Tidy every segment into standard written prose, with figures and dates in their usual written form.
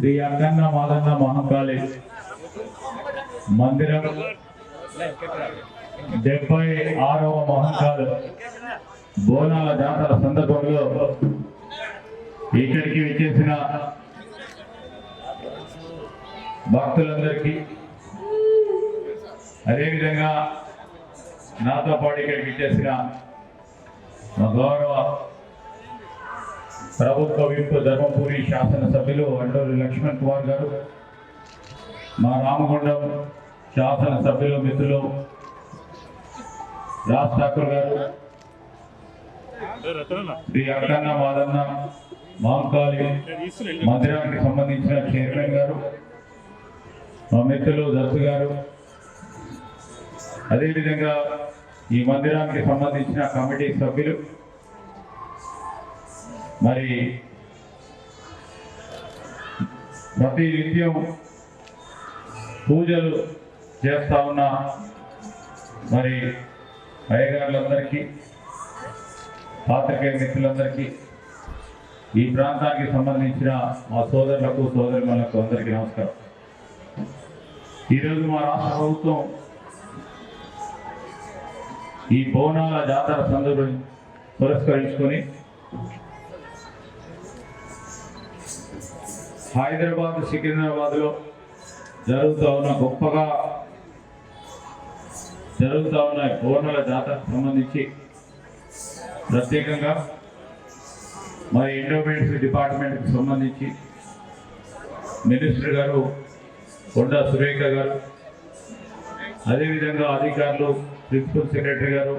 శ్రీ అక్కన్న మాదన్న మహంకాళి మందిరం 76వ మహంకాళి బోనాల జాతర సందర్భంలో ఇక్కడికి విచ్చేసిన భక్తులందరికీ, అదేవిధంగా నాతో పాటు ఇక్కడికి విచ్చేసిన గౌరవ ప్రభుత్వ విప్ ధర్మపురి శాసనసభ్యులు అడ్డూరి లక్ష్మణ్ కుమార్ గారు, మా రామగుండం శాసనసభ్యులు మిత్రులు రాజ్ ఠాకూర్ గారు, శ్రీ అక్కన్న మాదన్న మహంకాళి మందిరానికి సంబంధించిన చైర్మన్ గారు, మా మిత్రులు దత్తు గారు, అదేవిధంగా ఈ మందిరానికి సంబంధించిన కమిటీ సభ్యులు, మరి ప్రతి నిత్యం పూజలు చేస్తా ఉన్న మరి అయ్యగారులందరికీ, పాత్రికేయ మిత్రులందరికీ, ఈ ప్రాంతానికి సంబంధించిన మా సోదరులకు సోదరులకు అందరికీ నమస్కారం. ఈరోజు మా రాష్ట్ర ప్రభుత్వం ఈ బోనాల జాతర సందర్భం పురస్కరించుకొని హైదరాబాద్ సికింద్రాబాద్లో గొప్పగా జరుగుతూ ఉన్న బోనాల జాతరకు సంబంధించి ప్రత్యేకంగా మరి ఎండోమెంట్స్ డిపార్ట్మెంట్కి సంబంధించి మినిస్టర్ గారు కొండా సురేఖ గారు, అదేవిధంగా అధికారులు, ప్రిన్సిపల్ సెక్రటరీ గారు,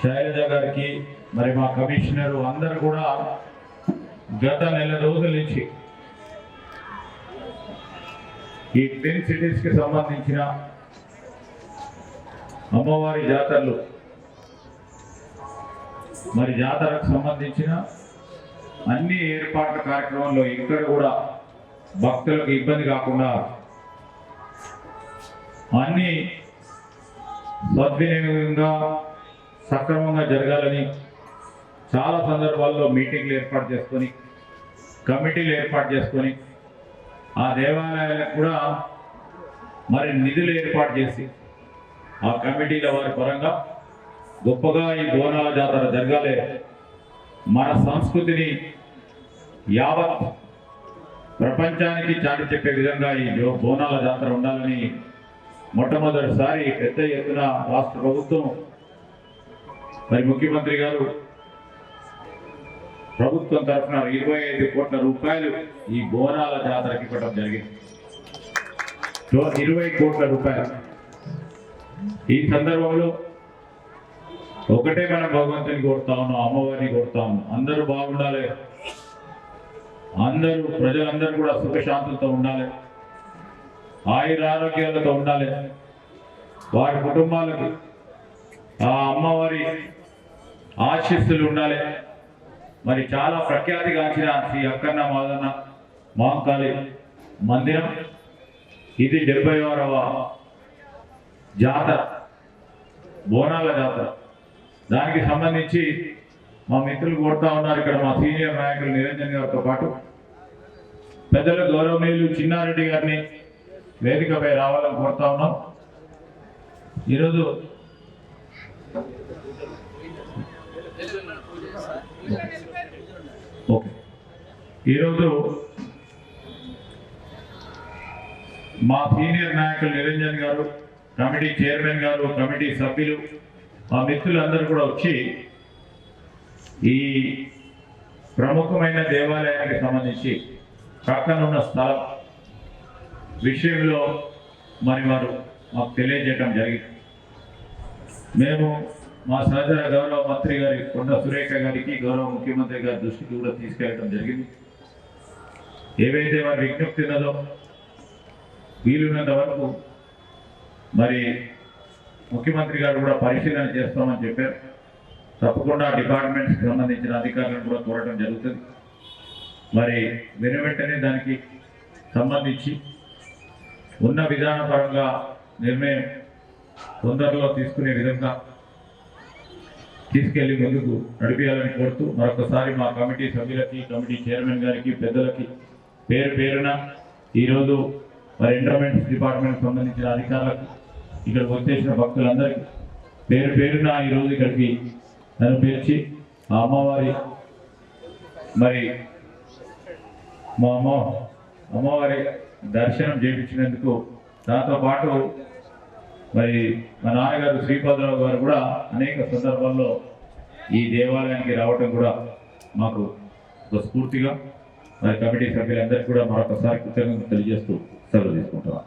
శైలజ గారికి, మరి మా కమిషనరు అందరూ కూడా గత నెల రోజుల నుంచి ఈ 10 సిటీస్కి సంబంధించిన అమ్మవారి జాతరలు, మరి జాతరకు సంబంధించిన అన్ని ఏర్పాట్ల కార్యక్రమంలో ఎక్కడ కూడా భక్తులకు ఇబ్బంది కాకుండా అన్ని సద్వినియోగంగా సక్రమంగా జరగాలని చాలా సందర్భాల్లో మీటింగ్లు ఏర్పాటు చేసుకొని, కమిటీలు ఏర్పాటు చేసుకొని, ఆ దేవాలయాలకు కూడా మరి నిధులు ఏర్పాటు చేసి ఆ కమిటీల వారి పరంగా గొప్పగా ఈ బోనాల జాతర జరగాలి, మన సంస్కృతిని యావత్ ప్రపంచానికి చాటి చెప్పే విధంగా ఈ బోనాల జాతర ఉండాలని మొట్టమొదటిసారి పెద్ద ఎత్తున రాష్ట్ర ప్రభుత్వం, మరి ముఖ్యమంత్రి గారు ప్రభుత్వం తరఫున 25 కోట్ల రూపాయలు ఈ బోనాల జాతరకి ఇవ్వడం జరిగింది. 20 కోట్ల రూపాయలు. ఈ సందర్భంలో ఒకటే మనం భగవంతుని కోరుతా ఉన్నాం, అమ్మవారిని కోరుతా ఉన్నాం, అందరూ బాగుండాలి, అందరూ ప్రజలందరూ కూడా సుఖశాంతులతో ఉండాలి, ఆయురారోగ్యాలతో ఉండాలి, వారి కుటుంబాలకు ఆ అమ్మవారి ఆశీస్సులు ఉండాలి. మరి చాలా ప్రఖ్యాతిగాంచిన శ్రీ అక్కన్న మాదన్న మహంకాళి మందిరం ఇది 76వ జాతర, బోనాల జాతర. దానికి సంబంధించి మా మిత్రులు కోరుతా ఉన్నారు, ఇక్కడ మా సీనియర్ నాయకులు నిరంజన్ గారితో పాటు పెద్దల గౌరవనీయులు చిన్నారెడ్డి గారిని వేదికపై రావాలని కోరుతా ఉన్నాం. ఈరోజు మా సీనియర్ నాయకులు నిరంజన్ గారు, కమిటీ చైర్మన్ గారు, కమిటీ సభ్యులు, మా మిత్రులందరూ కూడా వచ్చి ఈ ప్రముఖమైన దేవాలయానికి సంబంధించి పక్కనున్న స్థలం విషయంలో మరి వారు మాకు తెలియజేయడం జరిగింది. మేము మా సహచర గౌరవ మంత్రి గారి కొండ సురేఖ గారికి, గౌరవ ముఖ్యమంత్రి గారి దృష్టికి కూడా తీసుకెళ్ళడం జరిగింది. ఏవైతే వారి విజ్ఞప్తి ఉన్నదో వీలున్నంత వరకు మరి ముఖ్యమంత్రి గారు కూడా పరిశీలన చేస్తామని చెప్పారు. తప్పకుండా డిపార్ట్మెంట్స్కి సంబంధించిన అధికారులను కూడా కోరడం జరుగుతుంది. మరి వెంటనే దానికి సంబంధించి ఉన్న విధానపరంగా నిర్ణయం తొందరలో తీసుకునే విధంగా తీసుకెళ్లి ముందుకు నడిపించాలని కోరుతూ మరొకసారి మా కమిటీ సభ్యులకి, కమిటీ చైర్మన్ గారికి, పెద్దలకి పేరు పేరున ఈరోజు మరి ఎన్విరాన్మెంట్ డిపార్ట్మెంట్ సంబంధించిన అధికారులకు, ఇక్కడికి వచ్చేసిన భక్తులందరికీ పేరు పేరున ఈరోజు ఇక్కడికి నన్ను పిలిచి ఆ అమ్మవారి మరి మా అమ్మవారి దర్శనం చేయించినందుకు, దాంతో పాటు మరి మా నాన్నగారు శ్రీపాదరావు గారు కూడా అనేక సందర్భాల్లో ఈ దేవాలయానికి రావటం కూడా మాకు ఒక స్ఫూర్తిగా మరి కమిటీ సభ్యులందరికీ కూడా మరొకసారి కృతజ్ఞతలు తెలియజేస్తూ సెలవు తీసుకుంటున్నాం.